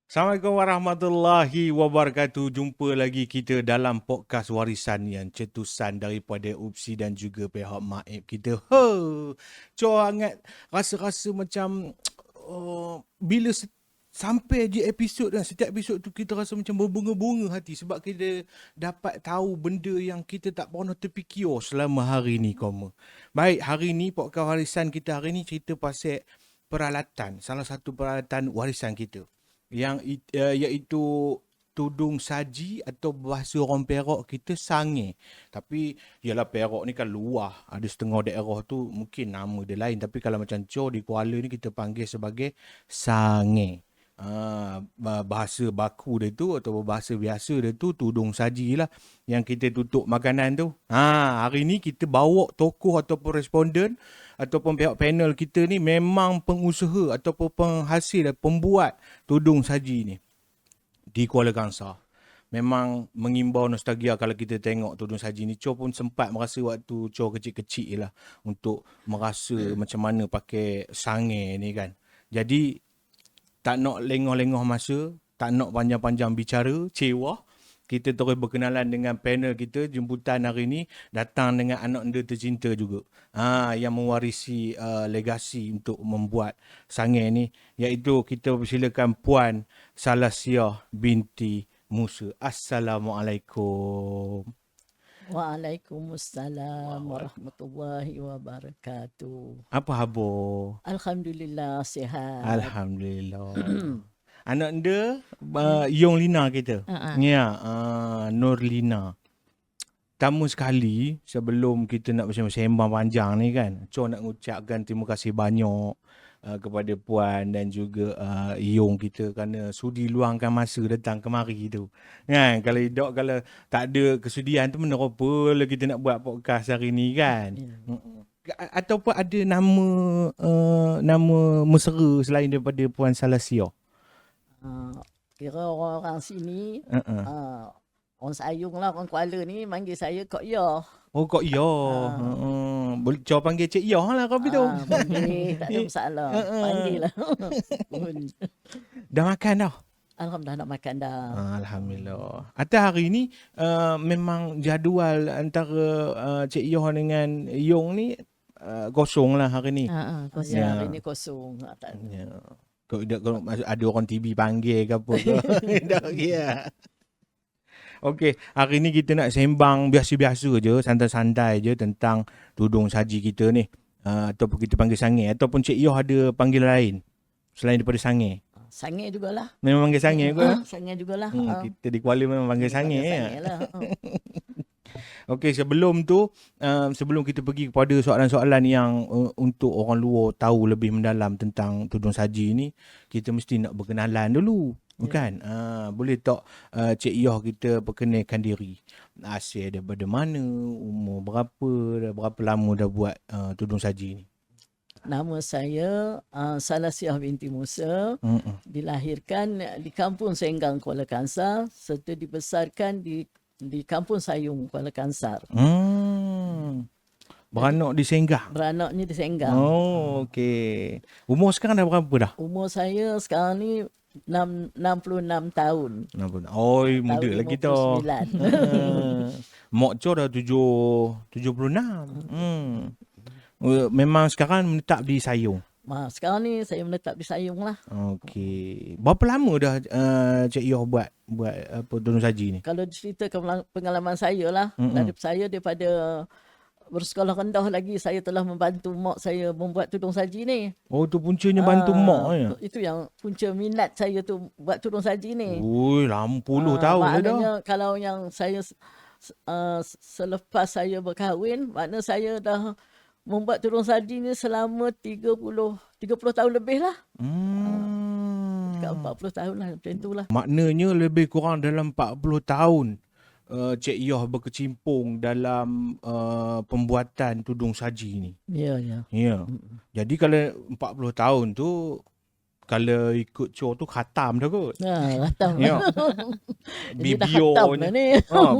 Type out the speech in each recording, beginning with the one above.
Assalamualaikum warahmatullahi wabarakatuh. Jumpa lagi kita dalam podcast warisan yang cetusan daripada Upsi dan juga pihak Maib kita. Cor hangat rasa-rasa macam bila sampai je episod dan setiap episod tu kita rasa macam berbunga-bunga hati sebab kita dapat tahu benda yang kita tak pernah terfikir selama hari ni koma. Baik, hari ni podcast warisan kita hari ni cerita pasal peralatan, salah satu peralatan warisan kita yang iaitu tudung saji atau bahasa orang Perak kita sange. Tapi yalah Perak ni kan luar, ada setengah daerah tu mungkin nama dia lain, tapi kalau macam Johor di Kuala ni kita panggil sebagai sange. Bahasa baku dia tu atau bahasa biasa dia tu tudung saji lah yang kita tutup makanan tu. Hari ni kita bawa tokoh ataupun responden ataupun pihak panel kita ni memang pengusaha ataupun penghasil dan pembuat tudung saji ni di Kuala Kangsar. Memang mengimbau nostalgia kalau kita tengok tudung saji ni. Cho pun sempat merasa waktu Cho kecil-kecil lah untuk merasa macam mana pakai sange ni kan. Jadi tak nak lengah-lengah masa, tak nak panjang-panjang bicara, cewa. Kita terus berkenalan dengan panel kita. Jemputan hari ni datang dengan anak anda tercinta juga. Yang mewarisi legasi untuk membuat sange ni. Iaitu kita persilakan Puan Salasiah binti Musa. Assalamualaikum. Waalaikumsalam warahmatullahi wabarakatuh. Apa khabar? Alhamdulillah sihat. Alhamdulillah. Anak anda Yong Lina kita. Ya, Nur Lina. Pertama sekali sebelum kita nak bersembang panjang ni kan, Cho nak mengucapkan terima kasih banyak kepada Puan dan juga Yong kita kerana sudi luangkan masa datang kemari tu. Kan, kalau tak ada kesudian tu mana apa lah kita nak buat podcast hari ni kan. Ataupun ada nama mesra selain daripada Puan Salasiah? Kira orang-orang sini, orang Sayung lah, orang Kuala ni manggil saya Kok Yoh. Oh, Kok Yoh. Boleh coba panggil Cik Yoh lah kau tu. Boleh, tak ada masalah. Panggil lah. Dah makan dah? Alhamdulillah nak makan dah. Alhamdulillah. Atas hari ni memang jadual antara Cik Yoh dengan Yong ni kosong lah hari ni. Kosong hari ni kosong. Ya. Kalau ada orang TV panggil ke apa ke. Dah kira. Okey, hari ni kita nak sembang biasa-biasa je, santai-santai je tentang tudung saji kita ni. Ataupun kita panggil sange. Ataupun Cik Yoh ada panggilan lain selain daripada sange. Sange jugalah. Memang panggil sange ke? Sange jugalah. Kita di Kuala memang panggil sange. Sange lah. Okey, sebelum tu, sebelum kita pergi kepada soalan-soalan yang untuk orang luar tahu lebih mendalam tentang tudung saji ni, kita mesti nak berkenalan dulu. Bukan? Boleh tak Cik Yoh kita perkenalkan diri? Asal daripada mana, umur berapa lama dah buat tudung saji ni? Nama saya Salasiah binti Musa. Dilahirkan di Kampung Senggang, Kuala Kangsar, serta dibesarkan di Kampung Sayung, Kuala Kangsar. Beranak di Senggang? Beranaknya di Senggang. Oh, okey. Umur sekarang dah berapa dah? Umur saya sekarang ni 66 tahun. Oh, muda lagi tu. 59. Mak Cho dah 76. Memang sekarang menetap di Sayung. Sekarang ni saya menetap di Sayung lah. Okey. Berapa lama dah Cik Yoh buat apa tudung saji ni? Kalau ceritakan pengalaman saya lah, saya daripada bersekolah rendah lagi, saya telah membantu mak saya membuat tudung saji ni. Oh, tu puncanya bantu mak ya? Itu yang punca minat saya tu buat tudung saji ni. Ui, 60 tahun dah. Maknanya kalau yang saya selepas saya berkahwin, makna saya dah membuat tudung saji ni selama 30 tahun lebih lah. 40 tahun lah, macam tu lah. Maknanya lebih kurang dalam 40 tahun Cik Yoh berkecimpung dalam pembuatan tudung saji ni. Ya. Jadi kalau 40 tahun tu, kalau ikut Cho tu khatam dah kot. Khatam. Ya.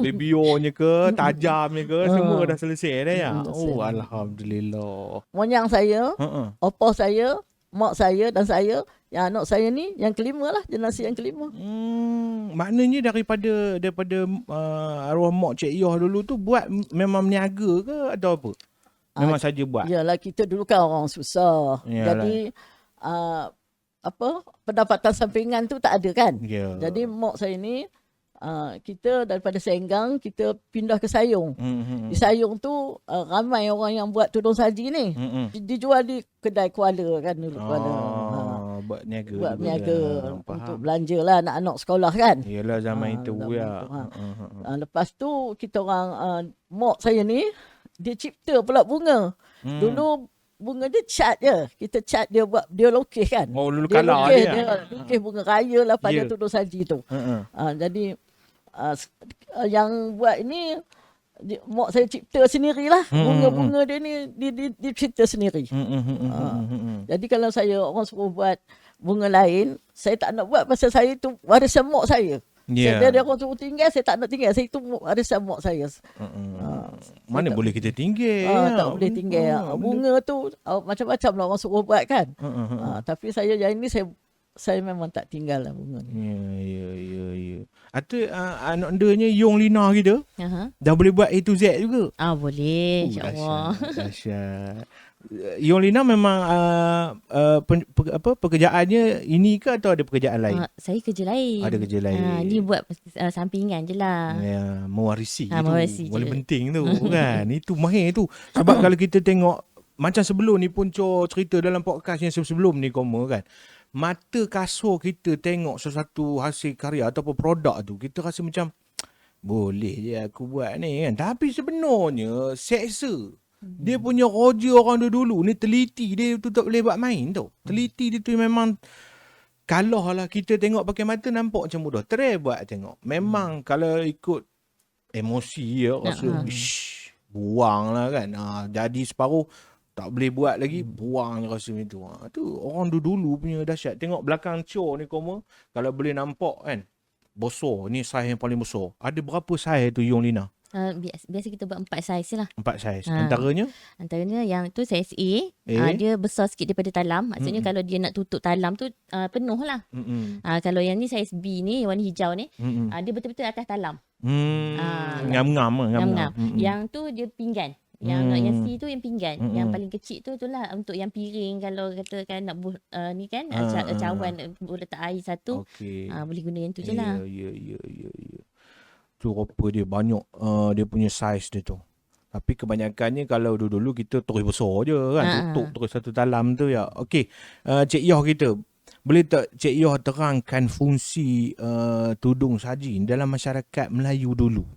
Bibionya ke, tajamnya ke, semua dah selesai dah ya. Oh, alhamdulillah. Monyang saya, opa saya mak saya dan saya, yang anak saya ni yang kelima lah, generasi yang kelima. Maknanya daripada arwah mak Cik Yoh dulu tu buat memang meniaga ke atau apa? Memang saja buat. Yalah, kita dulu kan orang susah. Yalah. Jadi pendapatan sampingan tu tak ada kan. Ya. Jadi mak saya ni kita daripada Senggang kita pindah ke Sayong. Di Sayong tu ramai orang yang buat tudung saji ni. Dijual di kedai Kuala kan dulu. Kuala. Buat niaga. Buat niaga untuk belanja lah anak-anak sekolah kan. Yalah zaman itu ya. Lepas tu kita orang mak saya ni dia cipta pula bunga. Dulu bunga dia cat je. Kita cat dia buat, dia lukis kan. Oh, dulu dia kalah lukis, dia. lukis bunga raya lah pada Ya. tudung saji tu. Jadi yang buat ini mak saya cipta sendirilah. Bunga-bunga dia ni dia cipta sendiri. Jadi kalau orang suruh buat bunga lain, saya tak nak buat pasal saya tu warisan mak saya. Ya. Dia orang suruh tinggal, saya tak nak tinggal. Saya tu warisan mak saya. Mana boleh kita tinggal? Tak boleh tinggal. Bunga tu macam-macam lah orang suruh buat kan. Tapi saya yang ini saya memang tak tinggal lah bunga ni. Ya. Atau anak endanya Yong Lina kita dah boleh buat A to Z juga. Boleh, insya-Allah. Dahsyat. Yong Lina memang pekerjaannya ini ke atau ada pekerjaan lain? Saya kerja lain. Ada kerja lain. Ni buat sampingan je lah. Ya, mewarisi itu. Mewarisi Paling je. penting tu kan. Itu mahir tu. Sebab kalau kita tengok macam sebelum ni pun cerita dalam podcast yang sebelum ni kan. Mata kasar kita tengok sesuatu hasil karya ataupun produk tu, kita rasa macam boleh je aku buat ni kan. Tapi sebenarnya seksa. Dia punya roja orang dulu ni teliti dia tu tak boleh buat main tau. Teliti dia tu memang kalau lah kita tengok pakai mata nampak macam mudah. Try buat tengok. Memang kalau ikut emosi ya rasa buang lah kan. Jadi separuh tak boleh buat lagi, buang rasa itu. Tu orang dulu punya dahsyat. Tengok belakang Cho ni kalau boleh nampak kan. Besar, ni saiz yang paling besar. Ada berapa saiz tu Yong Lina? Biasa kita buat 4 saiz lah. 4 saiz. Antaranya? Antaranya yang tu saiz A. Dia besar sikit daripada talam. Maksudnya kalau dia nak tutup talam tu penuh lah. Kalau yang ni saiz B ni, warna hijau ni, dia betul-betul atas talam. Ngam-ngam. Yang tu dia pinggan. Yang C tu yang pinggan. Yang paling kecil tu lah untuk yang piring. Kalau katakan nak ni kan cawan boleh letak air satu. Boleh guna yang tu je lah. Ya. Tu rupa dia banyak dia punya saiz dia tu. Tapi kebanyakannya kalau dulu kita terus besar je kan. Tutup terus satu talam tu ya. Okey. Cik Yoh kita, boleh tak Cik Yoh terangkan fungsi tudung saji dalam masyarakat Melayu dulu?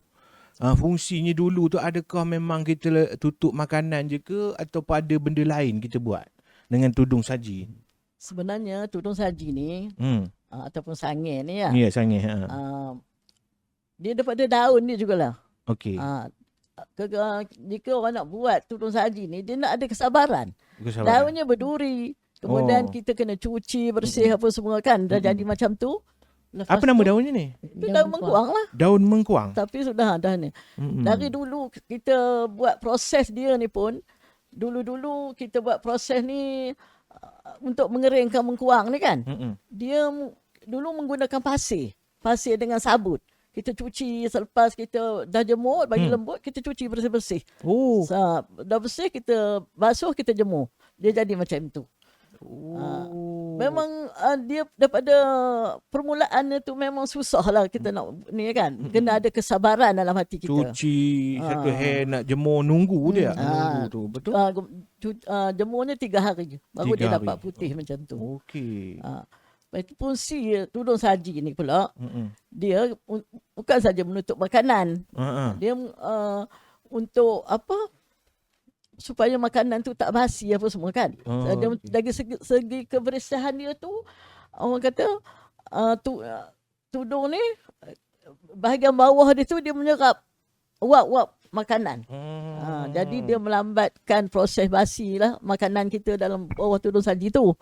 Fungsinya dulu tu adakah memang kita tutup makanan je ke atau ada benda lain kita buat dengan tudung saji? Sebenarnya tudung saji ni ataupun sangir ni ya. Ya, sangir. Dia daripada daun dia jugalah. Okey. Jika orang nak buat tudung saji ni, dia nak ada kesabaran. Daunnya berduri. Kemudian kita kena cuci bersih apa semua kan. Dah jadi macam tu. Apa nama daunnya ni? Itu daun mengkuang lah. Daun mengkuang. Tapi sudah dah ni. Dari dulu kita buat proses dia ni pun, dulu kita buat proses ni untuk mengeringkan mengkuang ni kan. Dia dulu menggunakan pasir dengan sabut. Kita cuci selepas kita dah jemur, bagi lembut, kita cuci bersih-bersih. Dah bersih, kita basuh, kita jemur. Dia jadi macam tu. Memang dia daripada permulaannya tu memang susah lah kita nak ni kan. Kena ada kesabaran dalam hati kita. Cuci satu hari nak jemur nunggu dia. Nunggu tu, betul? Jemurnya 3 hari je. Baru 3 dia hari. dapat putih macam tu. Okey. Itu fungsi tudung saji ni pula. Dia bukan saja menutup makanan. Dia untuk apa? Supaya makanan tu tak basi apa semua kan. Dari segi kebersihan dia tu, orang kata tudung ni bahagian bawah dia tu dia menyerap uap-uap makanan. Jadi dia melambatkan proses basi lah makanan kita dalam bawah tudung saji tu.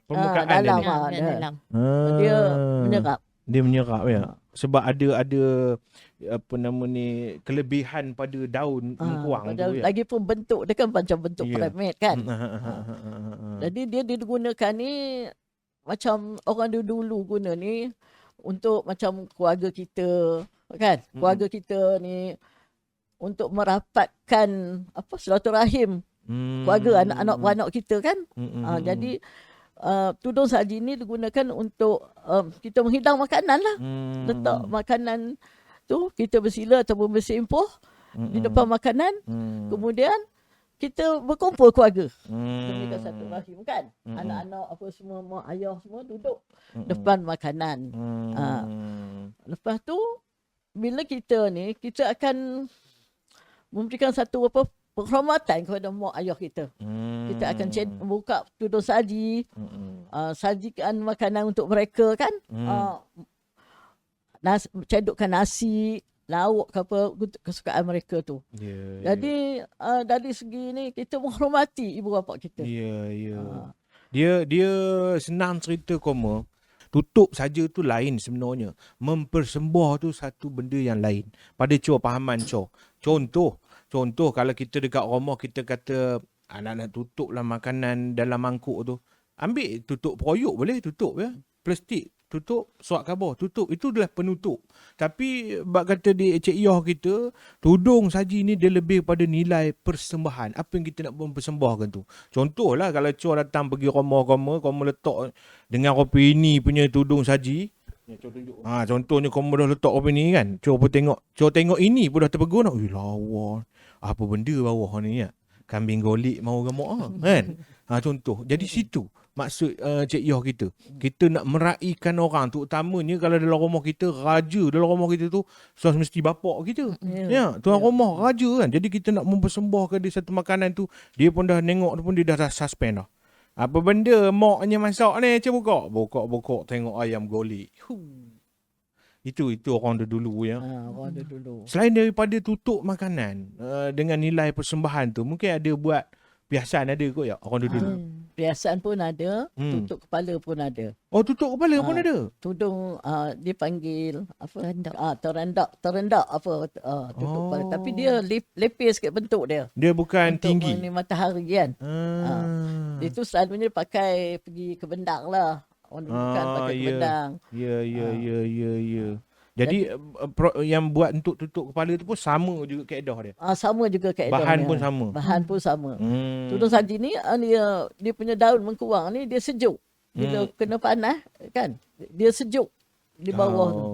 Permukaan dalam, dia. Dalam. Dia menyerap. Dia menyerap ya. Sebab ada apa nama ni kelebihan pada daun mengkuang tu ya. Lagipun bentuk dia kan macam bentuk piramid kan. Jadi dia digunakan ni macam orang dulu guna ni untuk macam keluarga kita kan. Keluarga kita ni untuk merapatkan silaturahim keluarga anak-anak kita kan. Jadi tudung saji ni digunakan untuk kita menghidang makanan lah. Letak makanan tu kita bersila ataupun bersempoh di depan makanan. Kemudian kita berkumpul keluarga. Demikian satu rahim kan. Anak-anak apa semua, mak ayah semua duduk depan makanan. Lepas tu bila kita ni, kita akan memberikan satu penghormatan kepada mak ayah kita. Kita akan buka tudung saji, sajikan makanan untuk mereka kan. Cedokkan nasi, lauk ke apa kesukaan mereka tu. Jadi dari segi ni kita menghormati ibu bapa kita. Dia senang cerita Koma. Tutup saja tu lain sebenarnya. Mempersembah tu satu benda yang lain. Pada pahaman Contoh kalau kita dekat rumah kita kata nak tutuplah makanan dalam mangkuk tu. Ambil tutup peroyok boleh tutup ya. Plastik tutup, suat khabar tutup. Itu adalah penutup. Tapi bak kata di Cik Yoh kita, tudung saji ni dia lebih pada nilai persembahan. Apa yang kita nak mempersembahkan tu. Contohlah kalau Cik datang pergi rumah-rumah, kamu letak dengan kopi ini punya tudung saji. Contohnya kamu dah letak kopi ni kan. Cuba tengok ini pun dah terpegun. Lawa. Apa benda bawah ni ya? Kambing golik mau gemuk kan. Contoh. Jadi situ maksud Cik Yoh kita. Kita nak meraihkan orang tu, utamanya kalau dalam rumah kita, raja dalam rumah kita tu mesti bapak kita. Tuan rumah raja kan. Jadi kita nak mempersembahkan dia satu makanan tu, dia pun dah nengok pun dia dah suspend dah. Apa benda maknya masak ni? Cuba buka tengok ayam golik. Itu orang dulu ya. Orang dulu. Selain daripada tutup makanan dengan nilai persembahan tu, mungkin ada buat biasaan ada kot ya orang dulu. Perhiasan pun ada, tutup kepala pun ada. Oh, tutup kepala pun ada. Tudung dipanggil terendak tutup kepala. Tapi dia lepis sikit bentuk dia. Dia bukan untuk tinggi. Untuk matahari kan. Dia tu selalunya pakai pergi ke bendang lah. Orang dulu kan pakai ke bendang. Ya. Jadi yang buat untuk tutup kepala tu pun sama juga kaedah dia. Sama juga kaedah. Bahan pun sama. Tudung saji ni dia punya daun mengkuang ni dia sejuk. Bila kena panas kan, dia sejuk di bawah tu.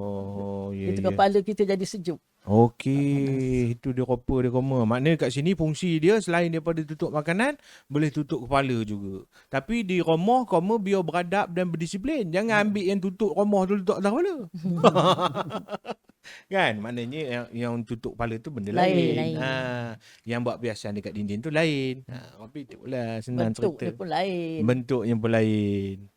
Itu kepala kita jadi sejuk. Okey, itu dia rupa dia Koma. Maknanya kat sini fungsi dia selain daripada tutup makanan, boleh tutup kepala juga. Tapi di rumah Koma biar beradab dan berdisiplin. Jangan ambil yang tutup rumah tu letak atas kepala. Kan? Maknanya yang tutup kepala tu benda lain. Yang buat biasa dekat dinding tu lain. Tapi itulah senang cerita. Bentuknya pun lain.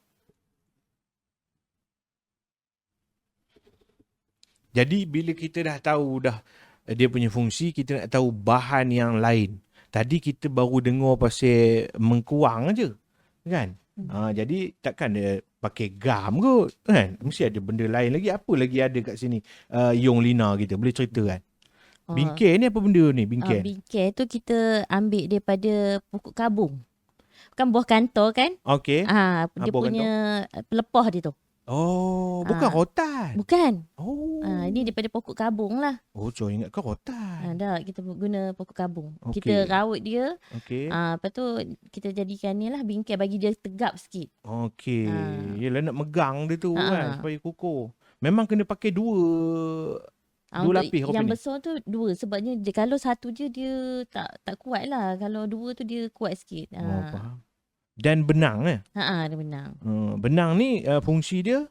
Jadi bila kita dah tahu dia punya fungsi, kita nak tahu bahan yang lain. Tadi kita baru dengar pasal mengkuang aje, kan? Jadi takkan dia pakai gam kot, kan? Mesti ada benda lain lagi. Apa lagi ada kat sini? Yong Lina kita boleh cerita kan? Bingkai ni apa benda ni? Bingkai. Bingkai tu kita ambil daripada pokok kabung. Kan buah kantor kan? Okey. Dia punya pelepah dia tu. Oh, bukan rotan. Bukan. Oh. Ini daripada pokok kabung lah. Oh, Cok ingat kau rotan. Dah, kita guna pokok kabung. Okey. Kita rawat dia. Okey. Lepas tu kita jadikan ni lah bingkai bagi dia tegap sikit. Okey. Yelah nak megang dia tu kan supaya kukuh. Memang kena pakai dua lapis. Yang besar tu dua. Sebabnya kalau satu je dia tak kuat lah. Kalau dua tu dia kuat sikit. Faham. Dan benang dia benang. Benang ni fungsi dia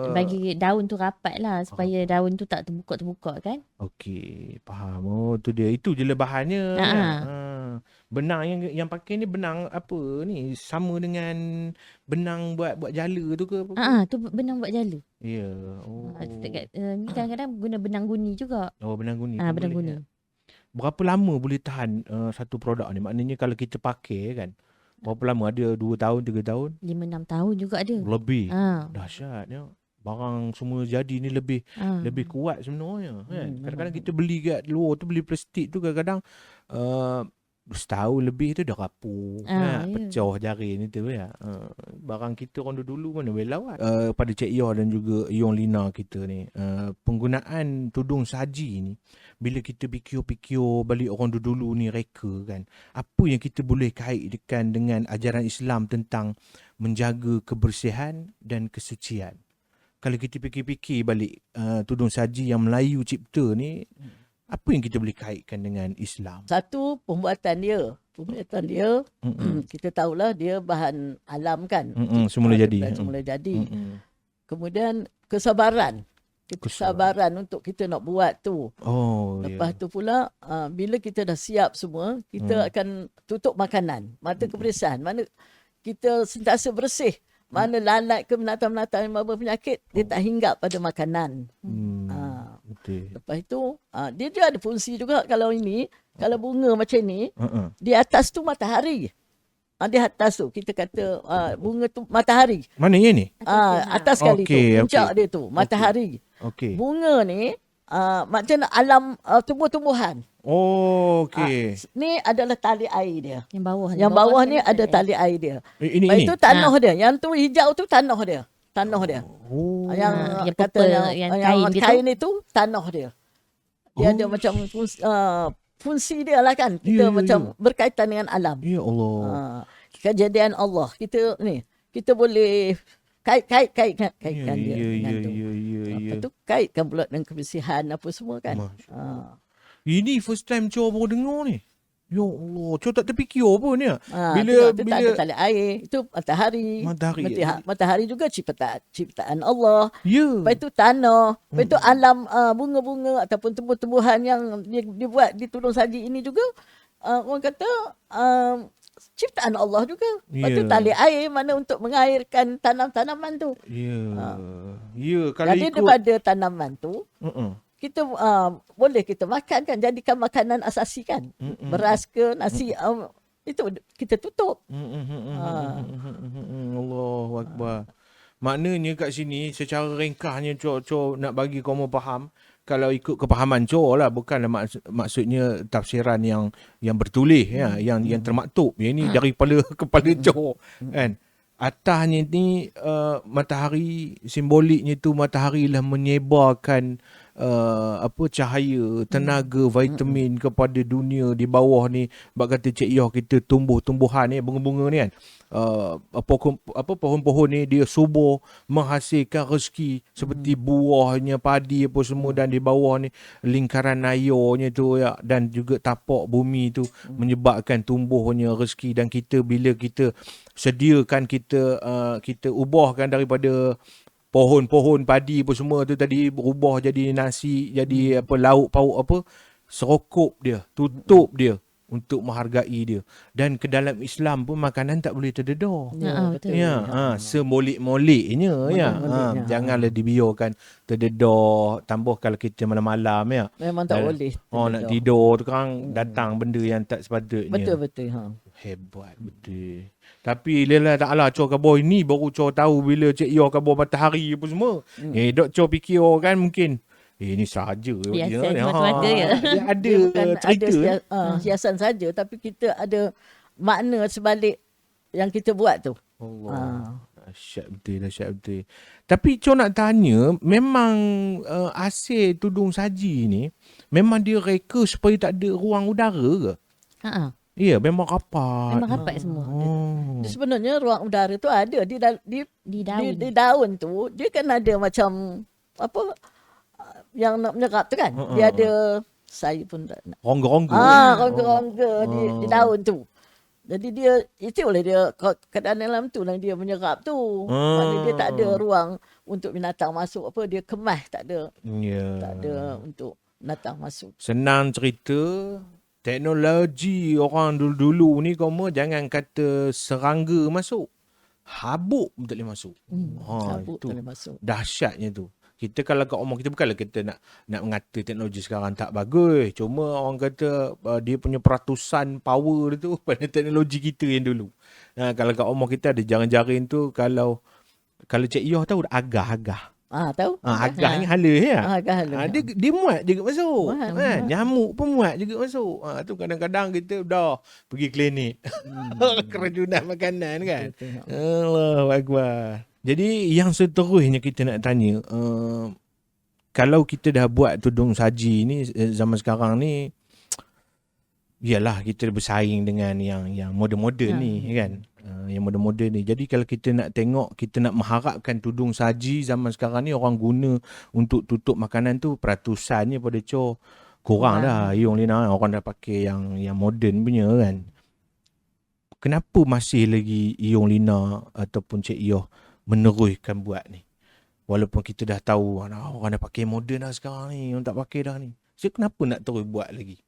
bagi daun tu rapat lah supaya daun tu tak terbuka kan. Okey, faham. Oh, tu dia. Itu je lah bahannya. Benang yang pakai ni benang apa ni? Sama dengan benang buat jala tu ke? Tu benang buat jala. Ya. Oh. Ni kadang-kadang guna benang guni juga. Oh, benang guni. Benang guni. Berapa lama boleh tahan satu produk ni? Maknanya kalau kita pakai kan, berapa lama? Ada 2 tahun, 3 tahun? 5-6 tahun juga ada. Lebih. Dahsyatnya. Barang semua jadi ni lebih kuat sebenarnya. Kan? Kadang-kadang kita beli kat luar tu, beli plastik tu kadang-kadang setahun lebih tu dah rapuh. Ya. Pecah jari ni tu ya. Barang kita orang dulu mana boleh lawat. Pada Cik Yoh dan juga Yong Lina kita ni, penggunaan tudung saji ni, bila kita pikir-pikir balik orang dulu ni reka kan, apa yang kita boleh kaitkan dengan ajaran Islam tentang menjaga kebersihan dan kesucian. Kalau kita fikir-fikir balik tudung saji yang Melayu cipta ni, apa yang kita boleh kaitkan dengan Islam? Satu, pembuatan dia. Kita tahulah dia bahan alam kan. Semula jadi. Semula jadi. Kemudian kesabaran. Kesabaran untuk kita nak buat tu. Lepas tu pula, bila kita dah siap semua, kita akan tutup makanan. Mata kebersihan. Mana kita sentiasa bersih. Mana lalat ke binatang-binatang yang membawa penyakit, dia tak hinggap pada makanan. Betul. Lepas itu, dia ada fungsi juga. Kalau bunga macam ni, di atas tu matahari. Di atas tu, kita kata bunga tu matahari. Mana yang ni? Atas sekali tu, puncak dia tu, matahari. Bunga ni, macam alam tumbuh-tumbuhan. Ni adalah tali air dia. Yang bawah ni ada tali air dia. Ini. Itu tanah dia. Yang tu hijau tu tanah dia. Yang kata yang kain itu tanah dia. Dia ada macam fungsi dia lah kan. Kita macam berkaitan dengan alam. Ya Allah. Kejadian Allah. Kita boleh kaitkan dia dengan tu. Lepas tu kaitkan pula dengan kebersihan apa semua kan. Ini first time Cho baru dengar ni. Ya Allah, Cho tak terfikir pun ni. Bila tak ada tali air, itu matahari. Matahari juga ciptaan Allah. Lepas itu tanah, lepas itu alam bunga-bunga ataupun tumbuh-tumbuhan yang dibuat di tudung saji ini juga orang kata ciptaan Allah juga. Lepas itu tali air mana untuk mengairkan tanam-tanaman tu. Kalau jadi daripada tanaman tu, kita boleh kita makan kan, jadikan makanan asasi kan. Beras ke nasi itu kita tutup. Allahu Akbar. Maknanya kat sini secara ringkasnya Cho nak bagi kamu faham, kalau ikut kepahaman Cho lah, bukanlah maksudnya tafsiran yang bertulis yang termaktub. Yang ni daripada kepala Cho kan. Atasnya ni matahari, simboliknya tu matahari lah menyebarkan cahaya, tenaga, vitamin kepada dunia. Di bawah ni bak kata Cik Yoh kita tumbuh-tumbuhan ni, bunga-bunga ni kan, pohon-pohon ni dia subur menghasilkan rezeki seperti buahnya, padi apa semua, dan di bawah ni lingkaran airnya tu dan juga tapak bumi tu menyebabkan tumbuhnya rezeki. Dan kita bila kita sediakan, kita ubahkan daripada pohon-pohon padi apa semua tu tadi, berubah jadi nasi, jadi lauk pauk serokop dia, tutup dia untuk menghargai dia. Dan ke dalam Islam pun makanan tak boleh terdedah. Betul. Semolik-moliknya janganlah dibiarkan terdedah. Tambah kalau kita malam-malam memang tak boleh terdedah. Nak tidur tu kan datang benda yang tak sepatutnya. Betul. Hebat betul. Tapi lelah taklah Cho khabar ini baru Cho tahu bila Cik Yoh khabar matahari apa semua. Dok Cho fikir kan mungkin ini sahaja. Biasa mata-mata ya. Dia ada cerita. Ada hiasan saja, tapi kita ada makna sebalik yang kita buat tu. Allah. Dahsyat betul. Tapi Cho nak tanya, memang asil tudung saji ni memang dia reka supaya tak ada ruang udara ke? Ya, memang rapat. Memang rapat semua. Dia sebenarnya ruang udara tu ada di daun. Di daun tu dia kan ada macam yang nak menyerap tu kan. Dia ada, saya pun tak nak. Rongga-rongga. Rongga-rongga di daun tu. Jadi dia oleh dia keadaan dalam tu lah dia menyerap tu. Maknanya dia tak ada ruang untuk binatang masuk dia kemas, tak ada. Tak ada untuk binatang masuk. Senang cerita, teknologi orang dulu-dulu ni jangan kata serangga masuk, habuk pun tak boleh masuk. Habuk tak boleh masuk. Dahsyatnya tu. Kita kalau kat rumah kita, bukanlah kita nak mengata teknologi sekarang tak bagus. Cuma orang kata dia punya peratusan power tu pada teknologi kita yang dulu. Kalau kat rumah kita ada jaring-jaring tu, kalau Cik Yoh tahu agah-agah. Tahu? Agaknya hala ya. Agak Dia muat juga masuk. Muat. Nyamuk pun muat juga masuk. Tu kadang-kadang kita dah pergi klinik. Keracunan makanan kan. Allahu Akbar. Jadi yang seterusnya kita nak tanya, kalau kita dah buat tudung saji ni zaman sekarang ni, yalah kita bersaing dengan yang moden-moden ni kan. Yang moden-moden ni. Jadi kalau kita nak tengok, kita nak mengharapkan tudung saji zaman sekarang ni orang guna untuk tutup makanan tu peratusannya pada kurang dah. Yung Lina orang dah pakai yang moden punya kan. Kenapa masih lagi Yung Lina ataupun Cik Yoh meneruskan buat ni? Walaupun kita dah tahu orang dah pakai moden dah sekarang ni, orang tak pakai dah ni. So kenapa nak terus buat lagi?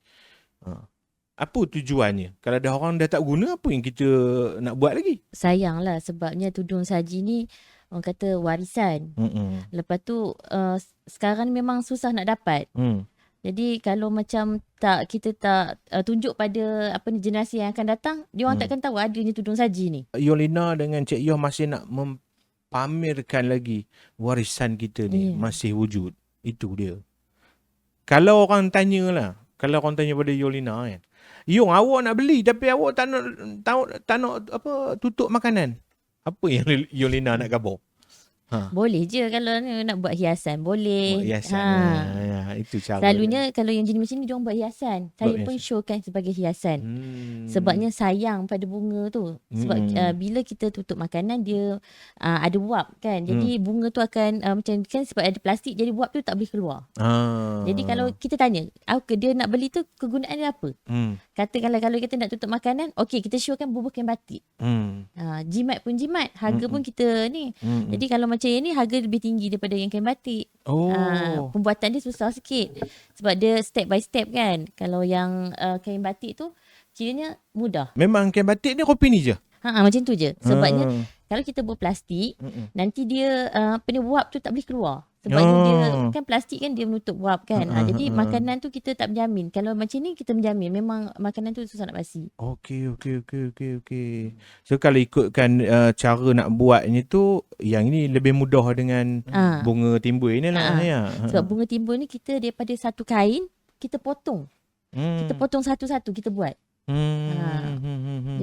Apa tujuannya? Kalau dah orang dah tak guna, apa yang kita nak buat lagi? Sayanglah sebabnya tudung saji ni orang kata warisan. Lepas tu sekarang memang susah nak dapat. Jadi kalau macam kita tak tunjuk pada generasi yang akan datang, dia orang takkan tahu adanya tudung saji ni. Yung Lina dengan Cik Yoh masih nak pamerkan lagi warisan kita ni masih wujud. Itu dia. Kalau orang tanya pada Yung Lina kan, Yung, awak nak beli tapi awak tak nak tutup makanan. Apa yang Yung Lina nak khabar? Boleh je kalau nak buat hiasan. Boleh. Buat hiasan. Itu cara. Selalunya kalau yang jenis macam ni, diorang buat hiasan. Saya pun showkan sebagai hiasan. Sebabnya sayang pada bunga tu. Sebab bila kita tutup makanan, dia ada wap kan. Jadi bunga tu akan macam kan, sebab ada plastik, jadi wap tu tak boleh keluar. Jadi kalau kita tanya, dia nak beli tu kegunaan dia apa? Katakanlah kalau kita nak tutup makanan, okey, kita showkan bubur kain batik. Jimat pun jimat. Harga pun kita ni. Jadi kalau macam yang ni, harga lebih tinggi daripada yang kain batik. Pembuatan dia susah sikit. Sebab dia step by step kan. Kalau yang kain batik tu, kiranya mudah. Memang kain batik ni kopi ni je? Macam tu je. Sebabnya kalau kita buat plastik, nanti dia wap tu tak boleh keluar. Sebabnya dia kan plastik kan, dia menutup wap kan. Jadi makanan tu kita tak menjamin. Kalau macam ni kita menjamin. Memang makanan tu susah nak basi. Okey. So kalau ikutkan cara nak buatnya tu, yang ini lebih mudah dengan bunga timbul ni lah. Sebab bunga timbul ni kita daripada satu kain, kita potong. Kita potong satu-satu kita buat.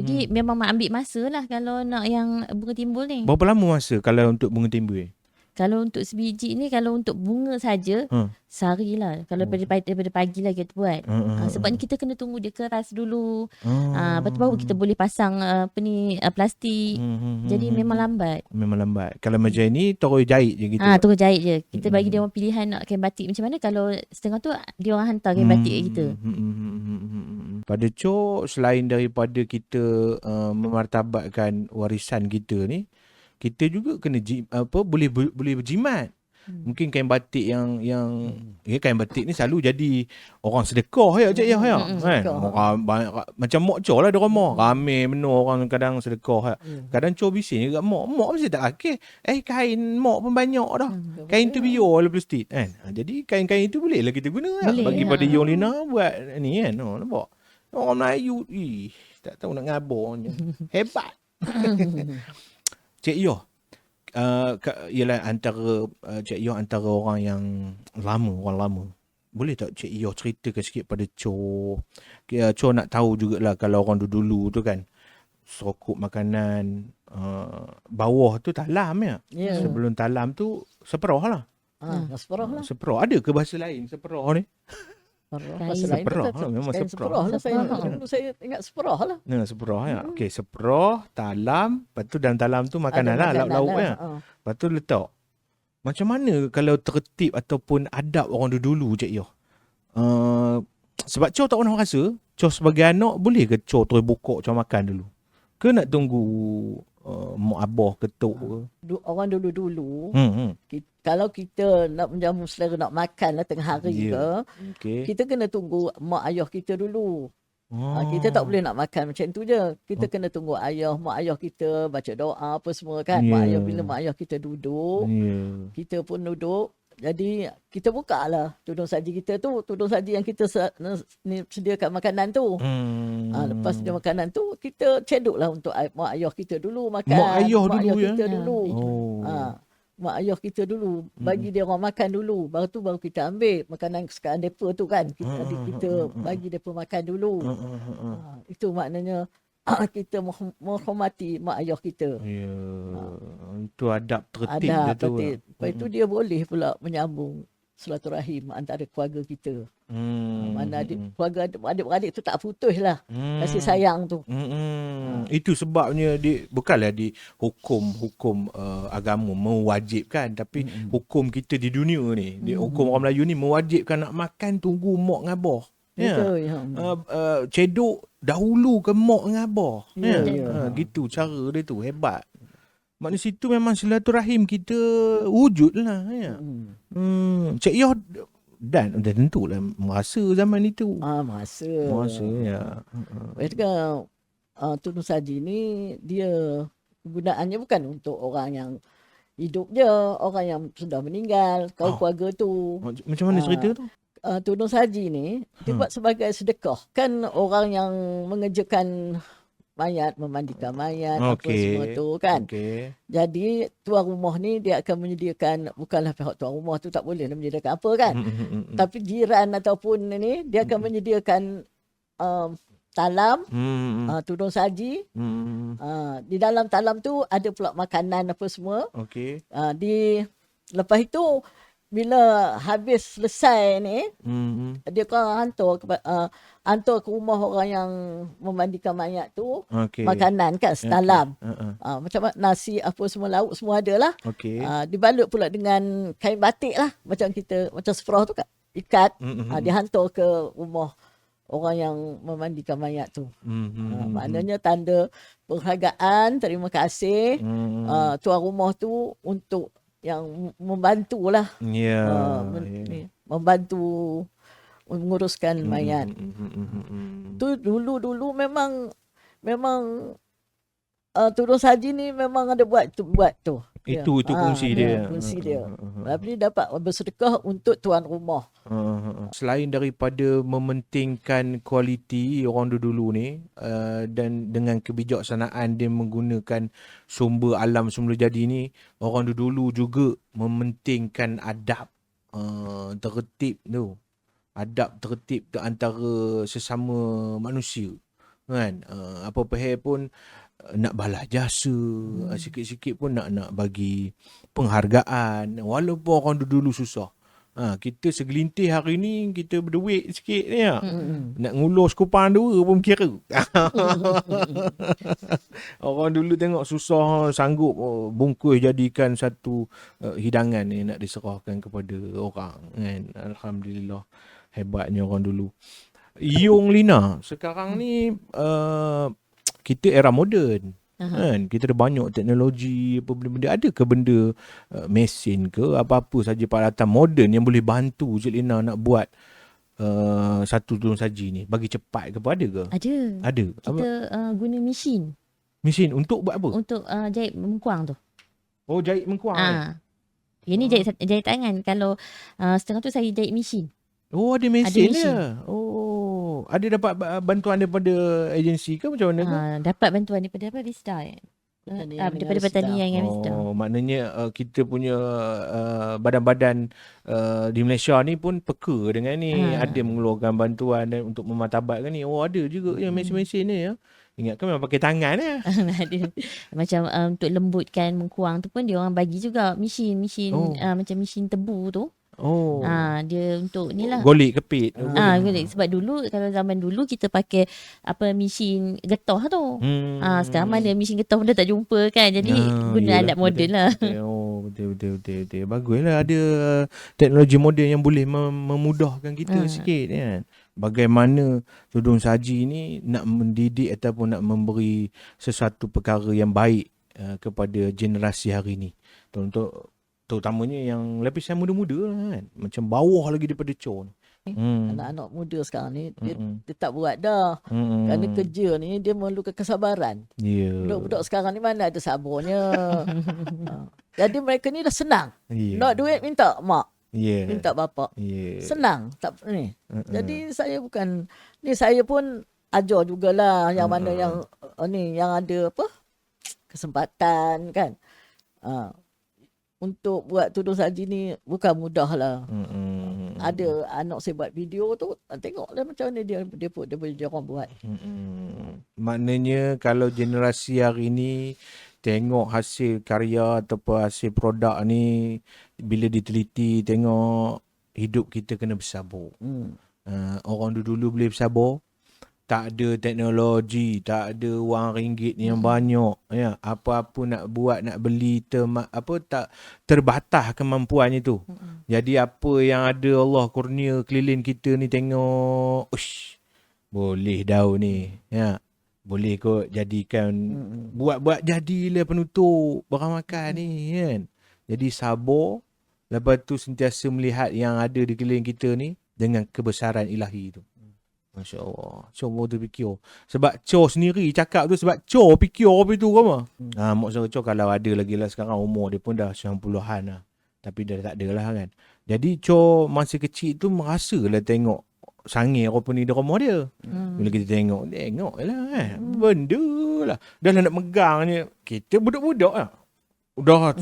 Jadi memang ambil masa lah kalau nak yang bunga timbul ni. Berapa lama masa kalau untuk bunga timbul? Kalau untuk sebiji ni, kalau untuk bunga saja, sehari lah. Kalau daripada pagi lah kita buat. Sebabnya kita kena tunggu dia keras dulu. Lepas tu baru kita boleh pasang plastik. Jadi memang lambat. Kalau macam ni, terus jahit je gitu. Terus jahit je. Kita bagi dia orang pilihan nak kain batik macam mana. Kalau setengah tu, dia orang hantar kain batik kat kita. Pada Cok, selain daripada kita memartabatkan warisan kita ni, kita juga kena boleh berjimat. Mungkin kain batik yang kain batik ni selalu jadi orang sedekah ya Cik ya kan. Macam Mok Cho lah di rumah. Ramai benar orang kadang sedekah. Kadang Cho bising juga Mok mesti tak okey. Kain Mok pun banyak dah. Kain tu biar lah plastik kan. Jadi kain-kain tu boleh lah kita guna bagi pada Yung Lina buat ni kan. Nampak. Orang Melayu tak tahu nak ngabarnya. Hebat. Cik Yoh, ialah antara Cik Yoh antara orang yang orang lama. Boleh tak Cik Yoh ceritakan sikit pada Cho? Cho nak tahu jugalah kalau orang dulu tu kan, sokok makanan bawah tu talam ya. Sebelum talam tu seperoh lah. Seperoh. Ada ke bahasa lain seperoh ni? Seperoh lah. Memang seperoh lah. Saya ingat seperoh lah. Seperoh ya. Okey, seperoh, talam. Lepas tu dalam talam tu makanan lah. Lauk-lauk ya. Lepas tu letak. Macam mana kalau tertib ataupun adab orang dulu Cik Yoh? Sebab Cho tak pernah rasa, Cho sebagai anak boleh ke Cho terus buka Cho makan dulu? Ke nak tunggu mak abah ketuk ke? Orang dulu-dulu, kalau kita nak menjamu selera nak makan lah tengah hari ke, kita kena tunggu mak ayah kita dulu. Kita tak boleh nak makan macam tu je. Kita kena tunggu mak ayah kita baca doa apa semua kan. Bila mak ayah kita duduk, kita pun duduk. Jadi kita buka lah tudung saji kita tu. Tudung saji yang kita sediakan makanan tu. Lepas dia makanan tu, kita ceduk lah untuk mak ayah kita dulu makan. Mak ayah dulu kita dulu. mak ayah kita dulu. Bagi dia orang makan dulu. Baru kita ambil makanan kesukaan mereka tu kan. Adik kita bagi mereka makan dulu. Itu maknanya kita menghormati mak ayah kita. Ya, itu adab tertib Ada dia tu. tertib. Lepas itu dia boleh pula menyambung silaturahim antara keluarga kita. Mana keluarga adik-beradik tu tak putus lah. Kasih sayang tu. Itu sebabnya bukanlah di hukum agama mewajibkan, tapi hukum kita di dunia ni, hukum orang Melayu ni mewajibkan nak makan tunggu mak dengan abah. Betul. Cedok dahulu ke mak dengan abah. Gitu cara dia tu, hebat. Maknanya situ memang silaturahim kita wujud lah. Cik Yoh dan dah tentulah merasa zaman itu. Masa ya. Mereka Tunus Haji ni dia gunaannya bukan untuk orang yang hidup je, orang yang sudah meninggal, keluarga tu. Macam mana cerita tu? Tunus Haji ni dia buat sebagai sedekah. Kan orang yang mengerjakan mayat, memandikan mayat, apa semua tu kan. Jadi tuan rumah ni dia akan menyediakan, bukanlah pihak tuan rumah tu tak boleh nak menyediakan apa kan. Tapi jiran ataupun ni dia akan menyediakan talam, tudung saji. Di dalam talam tu ada pula makanan apa semua. Lepas itu bila habis selesai ni, dia akan hantar ke rumah orang yang memandikan mayat tu makanan kan, setalam. Macam nasi apa semua, lauk semua ada lah. Dibalut pula dengan kain batik lah. Macam kita, macam sefrah tu kan, ikat. Dihantar ke rumah orang yang memandikan mayat tu. Maknanya tanda penghargaan, terima kasih tuan rumah tu untuk yang membantulah. Membantu menguruskan mayat. Tu dulu memang Turus Haji ni memang ada buat tu. Itu fungsi dia. Fungsi dia. Tapi dapat bersedekah untuk tuan rumah. Selain daripada mementingkan kualiti orang dulu ni, dan dengan kebijaksanaan dia menggunakan sumber alam semula jadi ni, orang dulu juga mementingkan adab tertib tu. Adab tertib tu antara sesama manusia. Kan? Apa-apa hal pun nak balas jasa, sikit-sikit pun nak bagi penghargaan, walaupun orang dulu susah. Kita segelintir hari ni kita berduit sikit ni nak ngulur kupang dua pun kira. Orang dulu tengok susah sanggup bungkus jadikan satu hidangan ni nak diserahkan kepada orang kan. Alhamdulillah, hebatnya orang dulu. Yung Lina, sekarang ni kita era moden. Kan? Kita ada banyak teknologi, apa benda-benda. Ada ke benda mesin ke apa-apa saja peralatan moden yang boleh bantu Cik Lina nak buat satu tudung saji ni bagi cepat ke apa, ada ke? Ada. Kita guna mesin. Mesin untuk buat apa? Untuk jahit mengkuang tu. Oh, jahit mengkuang. Yang ni jahit tangan. Kalau setengah tu saya jahit mesin. Oh, ada mesin dia. Oh, ada dapat bantuan daripada agensi ke macam mana ke? Dapat bantuan daripada apa? Visda. Daripada Pertanian dengan Visda. Oh, maknanya kita punya badan-badan di Malaysia ni pun peka dengan ni. Ada mengeluarkan bantuan dan untuk memartabatkan ni. Oh, ada juga yang mesin-mesin ni ya. Ingatkan memang pakai tangan ya. Macam untuk lembutkan mengkuang tu pun dia orang bagi juga mesin macam mesin tebu tu. Dia untuk ni lah. Golek kepit. Golek. Sebab dulu, kalau zaman dulu kita pakai mesin getah tu. Sekarang mana mesin getah dah tak jumpa kan. Jadi guna alat moden lah. Betul. Baguslah ada teknologi moden yang boleh memudahkan kita sikit kan. Bagaimana tudung saji ni nak mendidik ataupun nak memberi sesuatu perkara yang baik kepada generasi hari ni. Untuk terutamanya yang lapisan muda-muda lah kan. Macam bawah lagi daripada Chon. Anak-anak muda sekarang ni dia tak buat dah. Kerana kerja ni dia memerlukan kesabaran. Budak-budak sekarang ni mana ada sabarnya. Jadi mereka ni dah senang. Nak duit minta mak. Minta bapak. Senang tak ni. Jadi saya bukan ni, saya pun ajar jugalah yang mana yang ni yang ada apa kesempatan kan. untuk buat tudung saji ni bukan mudah lah. Ada anak saya buat video tu, tengoklah macam mana dia boleh dia orang buat. Maknanya kalau generasi hari ni tengok hasil karya ataupun hasil produk ni, bila diteliti tengok hidup kita kena bersabar. Orang dulu boleh bersabar, tak ada teknologi, tak ada wang ringgit yang banyak, ya, apa-apa nak buat, nak beli tak terbatas kemampuannya tu. Jadi apa yang ada Allah kurnia keliling kita ni, tengok boleh daun ni, ya, boleh kot jadikan buat jadilah penutup barang makan ni, kan. Jadi sabar, lepas tu sentiasa melihat yang ada di keliling kita ni dengan kebesaran ilahi tu. Masya Allah. Cuba tu fikir. Sebab Cho sendiri cakap tu sebab Cho fikir apa tu kan. Mak saya Cho kalau ada lagi lah sekarang, umur dia pun dah 90-an lah. Tapi dah tak ada lah kan. Jadi Cho masa kecil tu merasa lah tengok sangir apa ni di rumah dia. Bila kita tengok lah kan. Benda lah. Dah lah nak megang ni. Kita budak-budak lah. Udah.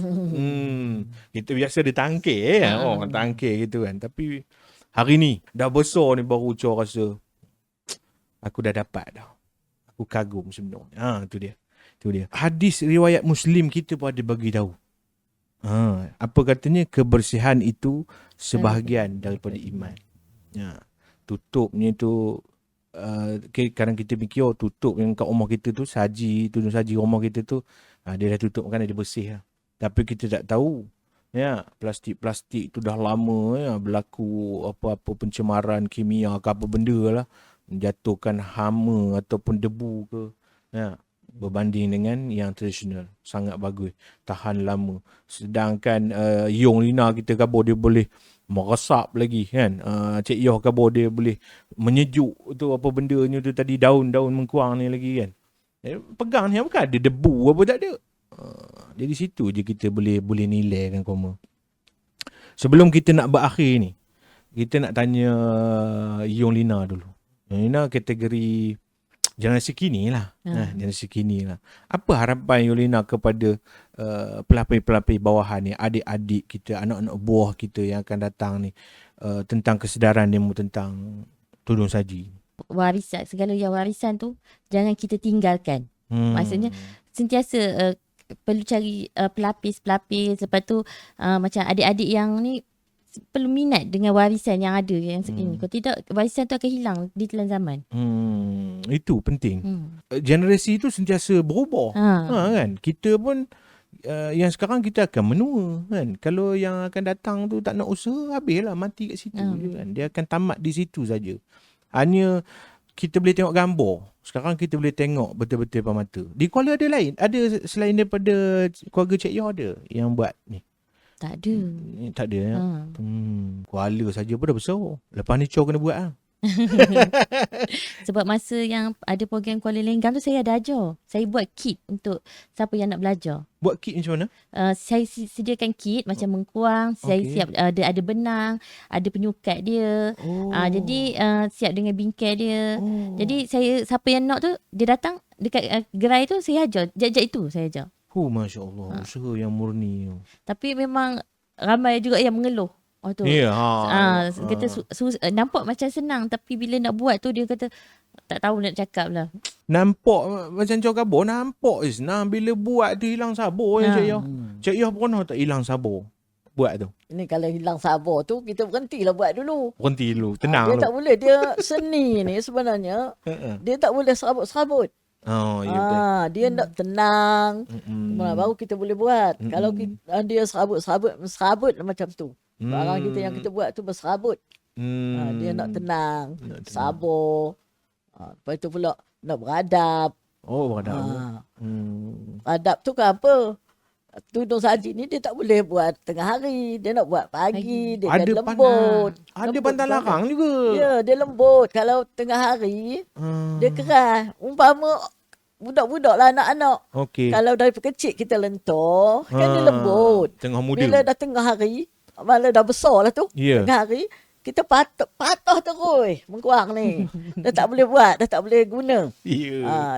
Kita biasa dia tangkir. Tangkir gitu kan. Tapi hari ni dah besar ni baru Cho rasa aku dah dapat dah. Aku kagum sebenarnya. Tu dia. Hadis riwayat Muslim kita pun ada bagi tahu. Apa katanya? Kebersihan itu sebahagian daripada iman. Tutupnya tu kadang kita fikir tutup yang kat rumah kita tu tudung saji rumah kita tu dia dah tutup kan, dia bersih lah. Tapi kita tak tahu, ya, plastik tu dah lama, ya, berlaku apa-apa pencemaran kimia ke apa benda lah, menjatuhkan hama ataupun debu ke, ya, berbanding dengan yang tradisional sangat bagus, tahan lama. Sedangkan Yong Lina kita kabur dia boleh meresap lagi kan. Cik Yoh kabur dia boleh menyejuk tu apa bendanya tu tadi, daun-daun mengkuang ni lagi kan. Pegang ni bukan ada debu apa tak ada. Jadi situ je kita boleh nilai kan koma. Sebelum kita nak berakhir ni, kita nak tanya Yong Lina dulu. Yong Lina kategori generasi kini lah. Generasi kini lah. Apa harapan Yong Lina kepada pelapis-pelapis bawahan ni, adik-adik kita, anak-anak buah kita yang akan datang ni, tentang kesedaran demo tentang tudung saji? Warisan, segala yang warisan tu jangan kita tinggalkan. Maksudnya sentiasa perlu cari pelapis-pelapis. Lepas tu macam adik-adik yang ni perlu minat dengan warisan yang ada yang ini. Kalau tidak, warisan tu akan hilang di telan zaman. Itu penting. Generasi itu sentiasa berubah. Kan? Kita pun yang sekarang kita akan menua kan. Kalau yang akan datang tu tak nak usaha, habislah, mati kat situ je kan. Dia akan tamat di situ saja. Hanya kita boleh tengok gambar. Sekarang kita boleh tengok betul-betul depan mata. Di Kuala ada lain? Ada selain daripada keluarga Cik Yoh ada yang buat ni? Tak ada. Tak ada ya? Kuala saja pun dah besar. Lepas ni Cho kena buat lah. Sebab masa yang ada program Kuala Lenggam tu saya ada ajar. Saya buat kit untuk siapa yang nak belajar. Buat kit macam mana? Saya sediakan kit macam mengkuang. Saya siap ada benang, ada penyukat dia. Jadi siap dengan bingkai dia. Jadi saya, siapa yang nak tu, dia datang dekat gerai tu, saya ajar. Jap-jap itu saya ajar. Masya Allah, usaha yang murni. Tapi memang ramai juga yang mengeluh. Tu. Kata nampak macam senang, tapi bila nak buat tu dia kata tak tahu nak cakap lah. Nampak macam Cik Kabur, nampak senang, bila buat tu hilang sabar ya Cik Yoh. Cik Yoh pernah tak hilang sabar buat tu? Ini kalau hilang sabar tu, kita berhentilah buat dulu. Berhenti dulu, tenang dia dulu. Tak boleh, dia seni ni sebenarnya dia tak boleh serabut-serabut. Dia nak tenang, baru kita boleh buat. Kalau dia serabut macam tu. Barang kita yang kita buat tu berserabut. Dia nak tenang, sabar. Lepas tu pula nak beradab. Beradab. Adab tu kan apa? Tudung saji ni dia tak boleh buat tengah hari. Dia nak buat pagi. Dia ada lembut. Ada pantang larang juga. Ya, dia lembut. Kalau tengah hari, dia keras. Umpama budak-budak lah, anak-anak. Kalau dari kecil kita lentur, kan dia lembut. Tengah muda. Bila dah tengah hari, malah dah besar lah tu. Tengah hari, kita patah terus mengkuang ni. Dah tak boleh buat, dah tak boleh guna.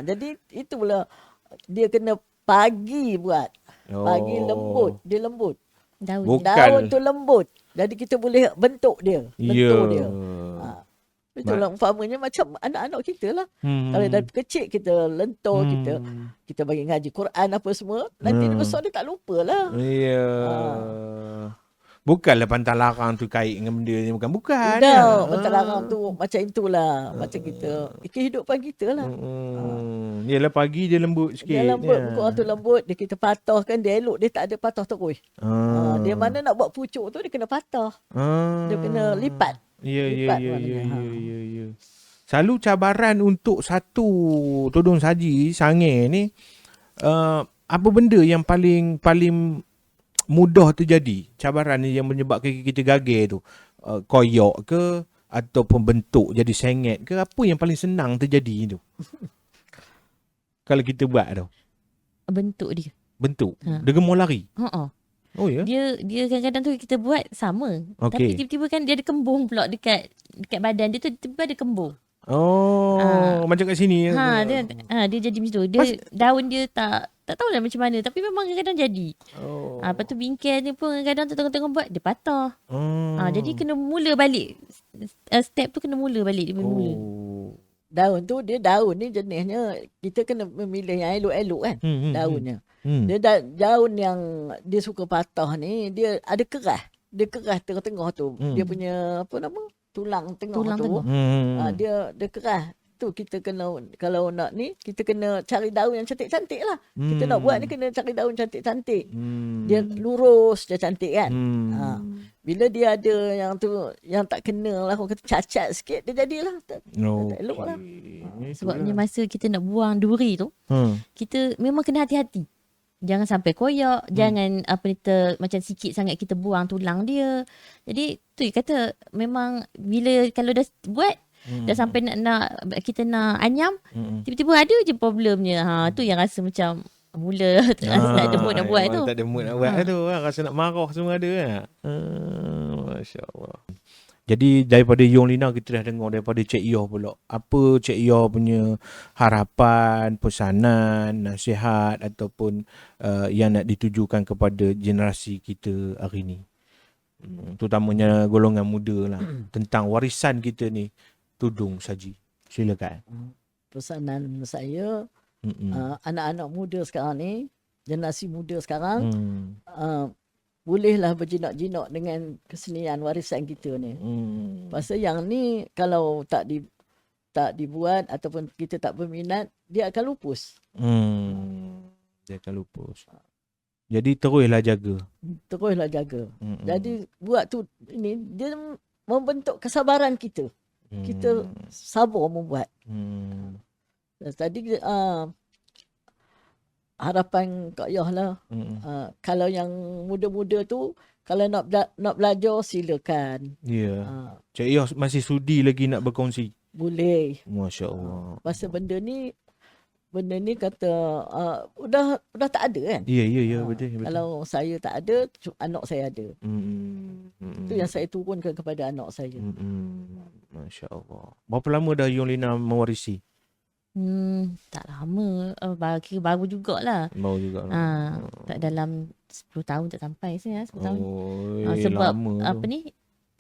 Jadi itu pula dia kena pagi buat. Pagi lembut, dia lembut. Daun. Bukan. Daun tu lembut. Jadi kita boleh bentuk dia. Lentur dia. Itulah umpamanya macam anak-anak kita lah. Kalau dari kecil kita lentur, kita bagi ngaji Quran apa semua, nanti dia besar dia tak lupa lah. Ya. Bukanlah pantang larang tu kait dengan benda ni. Bukan. Tidak, pantang larang tu macam itulah. Macam kita, kehidupan kita lah. Yelah pagi dia lembut sikit. Dia lembut, muka orang tu lembut, dia kita patahkan, dia elok, dia tak ada patah terus. Dia mana nak buat pucuk tu, dia kena patah. Dia kena lipat. Ya. Selalu cabaran untuk satu tudung saji sangir ni, apa benda yang paling mudah terjadi? Cabaran ni yang menyebabkan kita gagal tu. Koyak ke ataupun bentuk jadi sengit ke, apa yang paling senang terjadi tu? Kalau kita buat tu. Bentuk dia. Bentuk. Dia gemar lari. Oh ya. Dia kadang-kadang tu kita buat sama. Tapi tiba-tiba kan dia ada kembung pula dekat badan dia tu, tiba-tiba ada kembung. Macam kat sini. Dia jadi macam tu. Daun dia tak tahulah macam mana, tapi memang kadang-kadang jadi. Lepas tu bingkai ni pun kadang-kadang tu tengah-tengah buat dia patah. Jadi kena mula balik. Step tu kena mula balik dia mula. Daun tu dia daun ni jenisnya kita kena memilih yang elok-elok kan. Daunnya. Dia daun yang dia suka patah ni, dia ada keras. Dia keras tengah-tengah tu. Dia punya apa nama? Tulang tengah tu. Dia keras. Tu kita kena, kalau nak ni, kita kena cari daun yang cantik-cantik lah. Kita nak buat ni kena cari daun cantik-cantik. Dia lurus, dia cantik kan. Bila dia ada yang tu, yang tak kena lah, orang kata cacat sikit, dia jadilah. Tak elok lah. Sebabnya masa kita nak buang duri tu, kita memang kena hati-hati. Jangan sampai koyak, jangan macam sikit sangat kita buang tulang dia. Jadi tu kata memang kalau dah buat, dah sampai nak kita nak anyam, tiba-tiba ada je problemnya. Tu yang rasa macam mula tak ada mood nak buat tu. Tak ada mood nak buat tu. Rasa nak marah semua ada kan. Masya Allah. Jadi daripada Yong Lina kita dah dengar daripada Cik Yoh pula. Apa Cik Yoh punya harapan, pesanan, nasihat ataupun yang nak ditujukan kepada generasi kita hari ni. Terutamanya golongan muda lah. Tentang warisan kita ni, tudung saji. Silakan. Pesanan saya, anak-anak muda sekarang ni, generasi muda sekarang, bolehlah berjinak-jinak dengan kesenian warisan kita ni. Pasal yang ni kalau tak dibuat ataupun kita tak berminat, dia akan lupus. Dia akan lupus. Jadi teruslah jaga. Jadi buat tu ini dia membentuk kesabaran kita. Kita sabar membuat. Tadi harapan Kak Yoh lah. Kalau yang muda-muda tu, kalau nak belajar, silakan. Ya. Cik Yoh masih sudi lagi nak berkongsi? Boleh. Masya Allah. Pasal benda ni kata udah tak ada kan? Ya, betul. Kalau saya tak ada, anak saya ada. Itu yang saya turunkan kepada anak saya. Masya Allah. Berapa lama dah Yong Lina mewarisi? Tak lama. Baru jugalah. Tak dalam 10 tahun tak sampai saya 10 tahun. Sebab apa ni,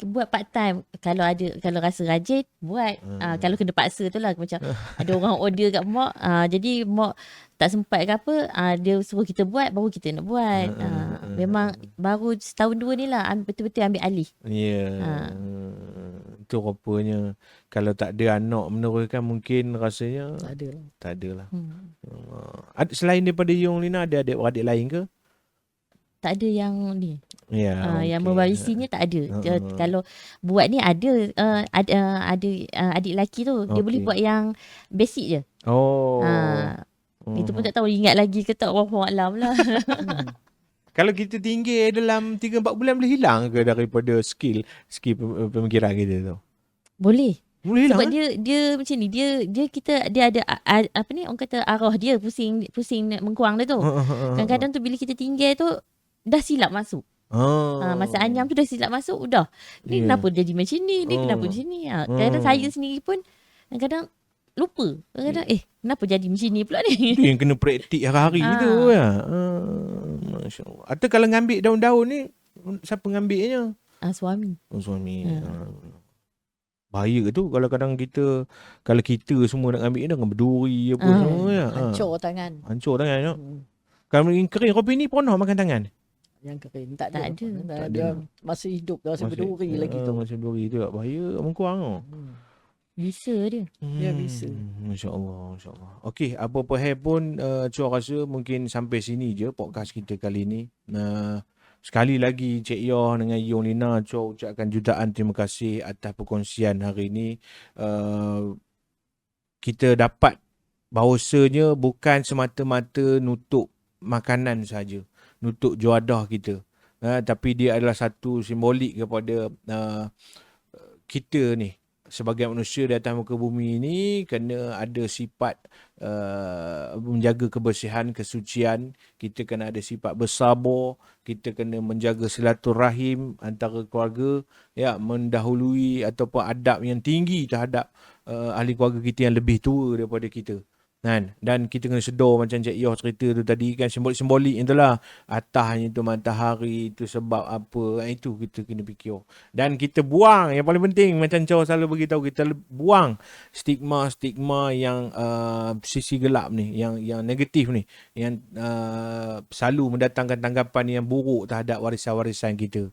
buat part time. Kalau rasa rajin buat. Kalau kena paksa tu lah, macam ada orang order kat mak, jadi mak tak sempat ke apa, dia suruh kita buat, baru kita nak buat. Memang baru setahun 2 ni lah betul-betul ambil alih. Itu rupanya kalau tak ada anak meneruskan, mungkin rasanya tak ada lah. Selain daripada Yong Lina, ada adik-beradik lain ke? Tak ada yang ni. Yang Okay. mewarisinya tak ada. Kalau buat ni ada adik lelaki tu, dia boleh buat yang basic je. Itu pun tak tahu ingat lagi ke tak, wallahu alam lah. Kalau kita tinggi dalam 3-4 bulan, boleh hilang ke daripada skill pemikiran kita tu? Boleh hilang. Sebab dia macam ni, dia ada apa ni, orang kata arwah dia pusing mengkuang dia tu. Kadang-kadang tu bila kita tinggal tu dah silap masuk. Masa anyam tu dah silap masuk, udah. Ni kenapa jadi macam ni? Ni kenapa macam ni? Kadang-kadang saya sendiri pun kadang lupa. Kadang-kadang kenapa jadi macam ni pula ni? Itu yang kena praktik hari-hari tu. Masya Allah. Atau kalau ngambil daun-daun ni, siapa ngambilnya? Suami. Suami. Bahaya tu kalau kadang kalau kita semua nak ambil ni dengan berduri apa semua ya. Hancur tangan. Hancur tangan ya. Kalau kering kopi ni pernah makan tangan? Yang kering tak Tak ada. ada. Dia masih hidup, masih berduri lagi tu. Masih berduri tu bahaya mengkurang tu. Bisa dia. Dia bisa. Masya-Allah, masya-Allah. Okey, apa-apa hal pun Cik rasa mungkin sampai sini je podcast kita kali ni. Sekali lagi Cik Yoh dengan Yung Lina Cik ucapkan jutaan terima kasih atas perkongsian hari ini. Kita dapat bahawasanya bukan semata-mata nutup makanan saja, nutup juadah kita. Tapi dia adalah satu simbolik kepada kita ni sebagai manusia di atas muka bumi ini kena ada sifat menjaga kebersihan, kesucian. Kita kena ada sifat bersabar. Kita kena menjaga silaturahim antara keluarga, ya, mendahului ataupun adab yang tinggi terhadap ahli keluarga kita yang lebih tua daripada kita. Kan? Dan kita kena sedar macam Cik Yoh cerita tu tadi kan, simbolik-simbolik itulah. Atasnya tu matahari tu sebab apa, itu kita kena fikir. Dan kita buang, yang paling penting macam Cik selalu beritahu, kita buang stigma-stigma yang sisi gelap ni, yang negatif ni, yang selalu mendatangkan tanggapan yang buruk terhadap warisan-warisan kita.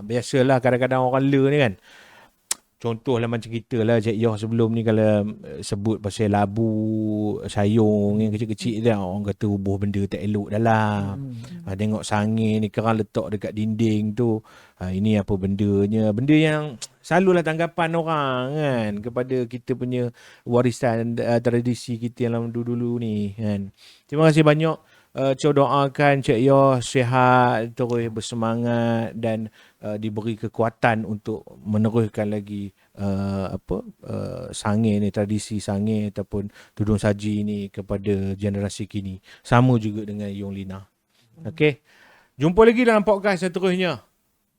Biasalah kadang-kadang orang le ni kan. Contohlah macam kita lah Cik Yoh sebelum ni kalau sebut pasal labu, sayung yang kecil-kecil tu, orang kata buah benda tak elok dalam. Tengok sangin ni kerang letak dekat dinding tu. Ini apa bendanya? Benda yang selalulah tanggapan orang kan kepada kita punya warisan tradisi kita yang dulu-dulu ni kan. Terima kasih banyak. Cik doakan Cik Yoh sihat, terus bersemangat dan diberi kekuatan untuk meneruskan lagi sangir ni, tradisi sangir ataupun tudung saji ni kepada generasi kini. Sama juga dengan Yung Lina. Okey. Jumpa lagi dalam podcast seterusnya.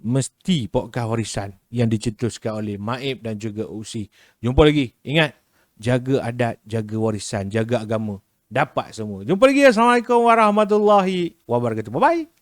Mesti podcast warisan yang dicetuskan oleh Maib dan juga Usi. Jumpa lagi. Ingat, jaga adat, jaga warisan, jaga agama. Dapat semua. Jumpa lagi. Assalamualaikum warahmatullahi wabarakatuh. Bye-bye.